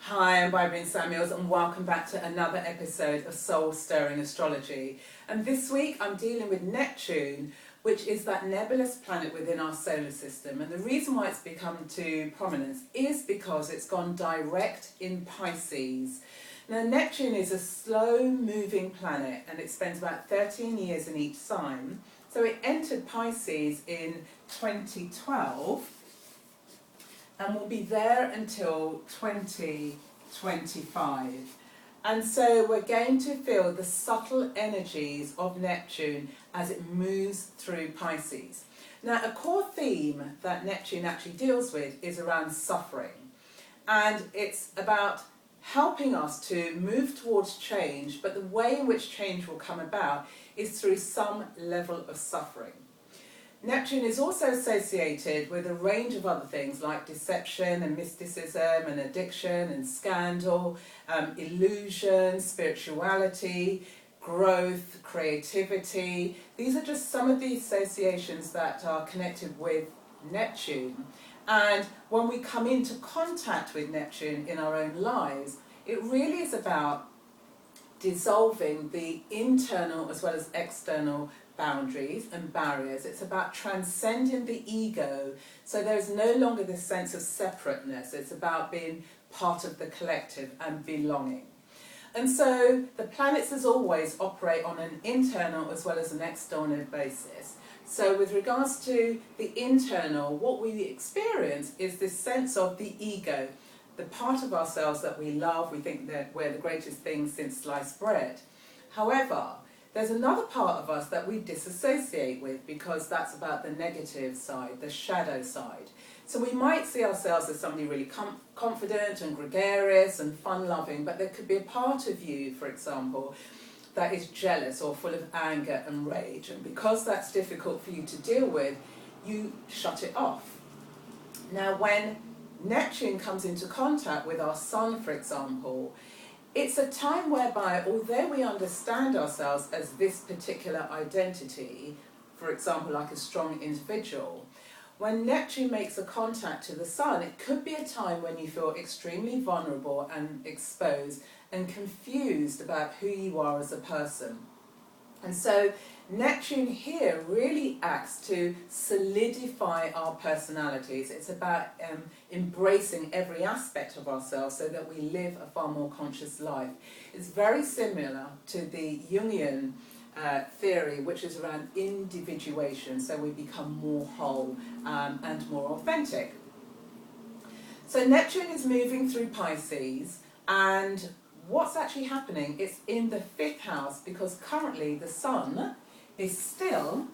Hi, I'm Bybreen and welcome back to another episode of Soul Stirring Astrology. And this week I'm dealing with Neptune, which is that nebulous planet within our solar system. And the reason why it's become to prominence is because it's gone direct in Pisces. Now, Neptune is a slow-moving planet and it spends about 13 years in each sign. So it entered Pisces in 2012 and will be there until 2025. And so we're going to feel the subtle energies of Neptune as it moves through Pisces. Now, a core theme that Neptune actually deals with is around suffering. And it's about helping us to move towards change, but the way in which change will come about is through some level of suffering. Neptune is also associated with a range of other things like deception and mysticism and addiction and scandal, illusion, spirituality, growth, creativity. These are just some of the associations that are connected with Neptune. And when we come into contact with Neptune in our own lives, it really is about dissolving the internal as well as external boundaries and barriers. It's about transcending the ego, so there's no longer this sense of separateness. It's about being part of the collective and belonging. And so the planets, as always, operate on an internal as well as an external basis. So with regards to the internal, what we experience is this sense of the ego, the part of ourselves that we love. We think that we're the greatest thing since sliced bread. However, there's another part of us that we disassociate with because that's about the negative side, the shadow side. So we might see ourselves as somebody really confident and gregarious and fun-loving, but there could be a part of you, for example, that is jealous or full of anger and rage. And because that's difficult for you to deal with, you shut it off. Now, when Neptune comes into contact with our sun, for example, it's a time whereby, although we understand ourselves as this particular identity, for example, like a strong individual, when Neptune makes a contact to the sun, it could be a time when you feel extremely vulnerable and exposed and confused about who you are as a person. And so Neptune here really acts to solidify our personalities. It's about embracing every aspect of ourselves so that we live a far more conscious life. It's very similar to the Jungian theory, which is around individuation, so we become more whole and more authentic. So Neptune is moving through Pisces, and what's actually happening? It's in the 5th house because currently the sun is still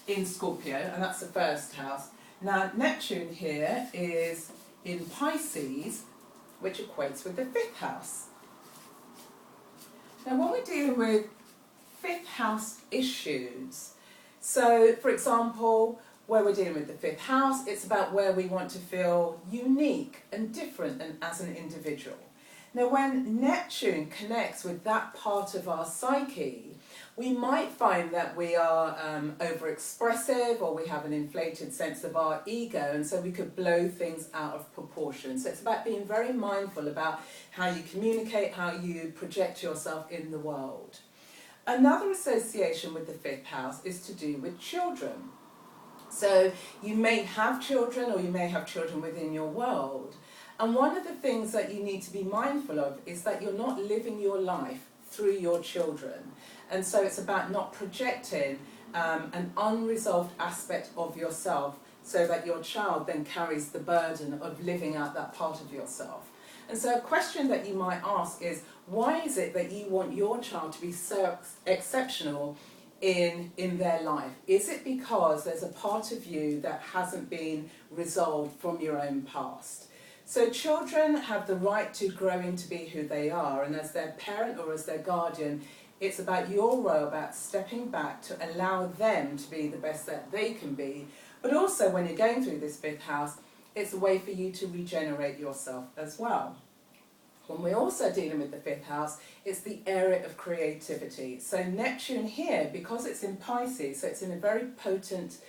in Scorpio, and that's the 1st house. Now, Neptune here is in Pisces, which equates with the 5th house. Now, when we're dealing with 5th house issues, so for example, where we're dealing with the 5th house, it's about where we want to feel unique and different and as an individual. Now, when Neptune connects with that part of our psyche, we might find that we are overexpressive, or we have an inflated sense of our ego, and so we could blow things out of proportion. So it's about being very mindful about how you communicate, how you project yourself in the world. Another association with the 5th house is to do with children. So you may have children, or you may have children within your world. And one of the things that you need to be mindful of is that you're not living your life through your children. And so it's about not projecting an unresolved aspect of yourself so that your child then carries the burden of living out that part of yourself. And so a question that you might ask is, why is it that you want your child to be so exceptional in their life? Is it because there's a part of you that hasn't been resolved from your own past? So children have the right to grow into be who they are, and as their parent or as their guardian, it's about your role, about stepping back to allow them to be the best that they can be. But also when you're going through this 5th house, it's a way for you to regenerate yourself as well. When we're also dealing with the 5th house, it's the area of creativity. So Neptune here, because it's in Pisces, so it's in a very potent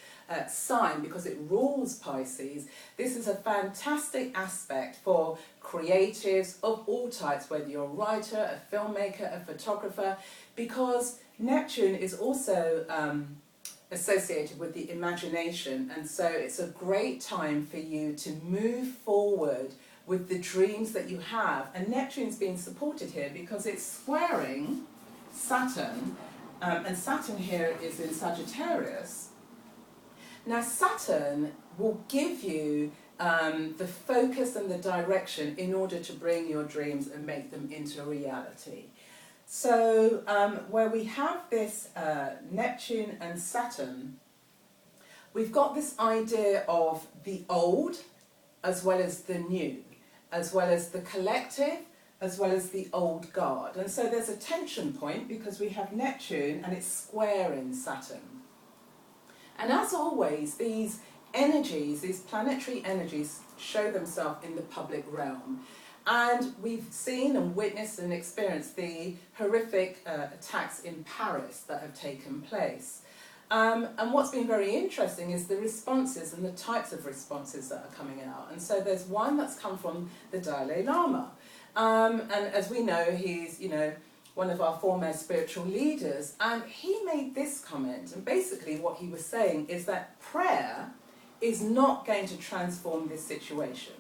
sign because it rules Pisces, this is a fantastic aspect for creatives of all types, whether you're a writer, a filmmaker, a photographer, because Neptune is also associated with the imagination, and so it's a great time for you to move forward with the dreams that you have. And Neptune's being supported here because it's squaring Saturn, and Saturn here is in Sagittarius. Now Saturn will give you the focus and the direction in order to bring your dreams and make them into reality. So where we have this Neptune and Saturn, we've got this idea of the old as well as the new, as well as the collective, as well as the old guard. And so there's a tension point because we have Neptune and it's squaring Saturn. And as always, these energies, these planetary energies, show themselves in the public realm. And we've seen and witnessed and experienced the horrific attacks in Paris that have taken place. And what's been very interesting is the responses and the types of responses that are coming out. And so there's one that's come from the Dalai Lama. And as we know, he's, one of our foremost spiritual leaders. And he made this comment. And basically what he was saying is that prayer is not going to transform this situation.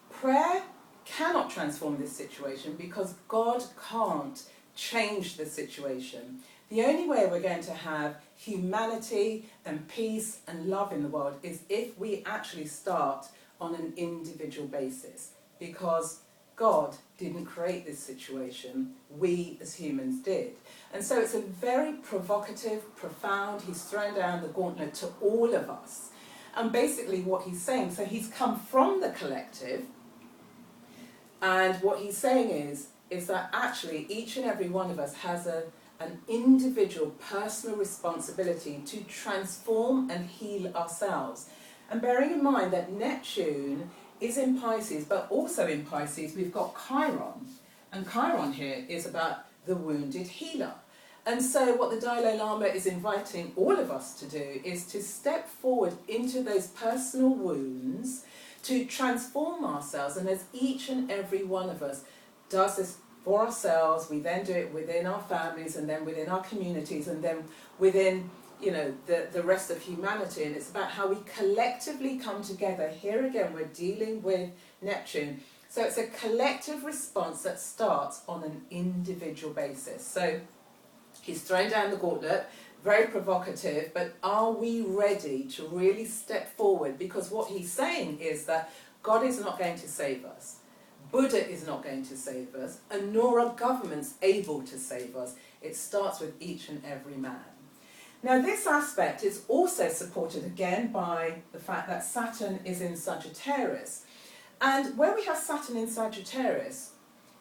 Prayer cannot transform this situation because God can't change the situation. The only way we're going to have humanity and peace and love in the world is if we actually start on an individual basis, because God didn't create this situation, we as humans did. And so it's a very provocative, profound, he's thrown down the gauntlet to all of us. And basically what he's saying, so he's come from the collective, and what he's saying is that actually each and every one of us has an individual personal responsibility to transform and heal ourselves. And bearing in mind that Neptune is in Pisces, but also in Pisces we've got Chiron. And Chiron here is about the wounded healer. And so what the Dalai Lama is inviting all of us to do is to step forward into those personal wounds, to transform ourselves. And as each and every one of us does this for ourselves, we then do it within our families, and then within our communities, and then within the rest of humanity. And it's about how we collectively come together. Here again we're dealing with Neptune. So it's a collective response that starts on an individual basis. So he's thrown down the gauntlet, very provocative, but are we ready to really step forward? Because what he's saying is that God is not going to save us. Buddha is not going to save us, and nor are governments able to save us. It starts with each and every man. Now this aspect is also supported again by the fact that Saturn is in Sagittarius. And where we have Saturn in Sagittarius,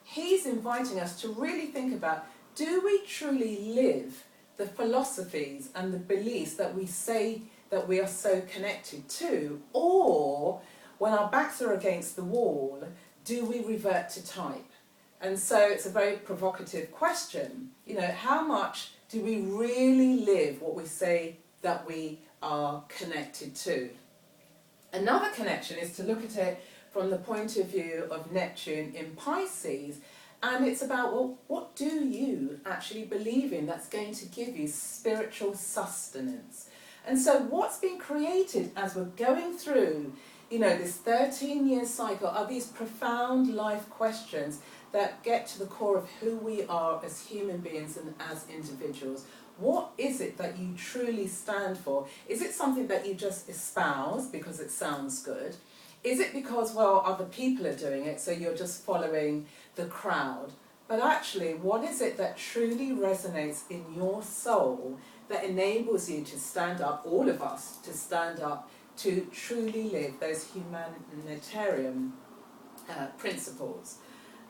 he's inviting us to really think about, do we truly live the philosophies and the beliefs that we say that we are so connected to? Or when our backs are against the wall, do we revert to type? And so it's a very provocative question. How much do we really live what we say that we are connected to? Another connection is to look at it from the point of view of Neptune in Pisces. And it's about, well, what do you actually believe in that's going to give you spiritual sustenance? And so what's been created as we're going through, this 13-year cycle are these profound life questions that get to the core of who we are as human beings and as individuals. What is it that you truly stand for? Is it something that you just espouse because it sounds good? Is it because, well, other people are doing it, so you're just following the crowd? But actually, what is it that truly resonates in your soul that enables you to stand up, all of us, to stand up, to truly live those humanitarian principles?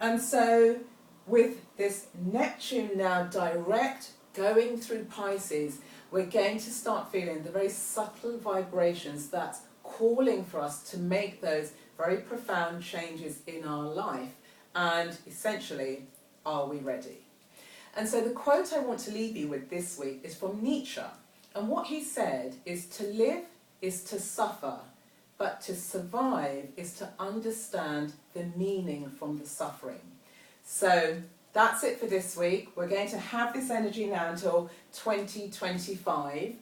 And so, with this Neptune now direct going through Pisces, we're going to start feeling the very subtle vibrations that's calling for us to make those very profound changes in our life. And essentially, are we ready? And so the quote I want to leave you with this week is from Nietzsche. And what he said is, to live is to suffer, but to survive is to understand the meaning from the suffering. So that's it for this week. We're going to have this energy now until 2025.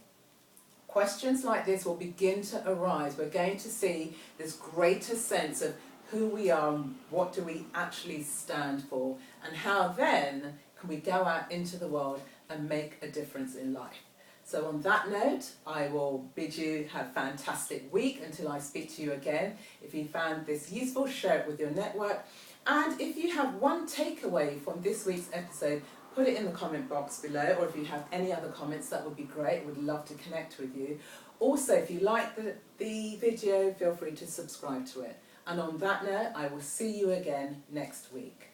Questions like this will begin to arise. We're going to see this greater sense of who we are and what do we actually stand for, and how then can we go out into the world and make a difference in life. So on that note, I will bid you have a fantastic week until I speak to you again. If you found this useful, share it with your network. And if you have one takeaway from this week's episode, put it in the comment box below, or if you have any other comments, that would be great. We'd love to connect with you. Also, if you like the video, feel free to subscribe to it. And on that note, I will see you again next week.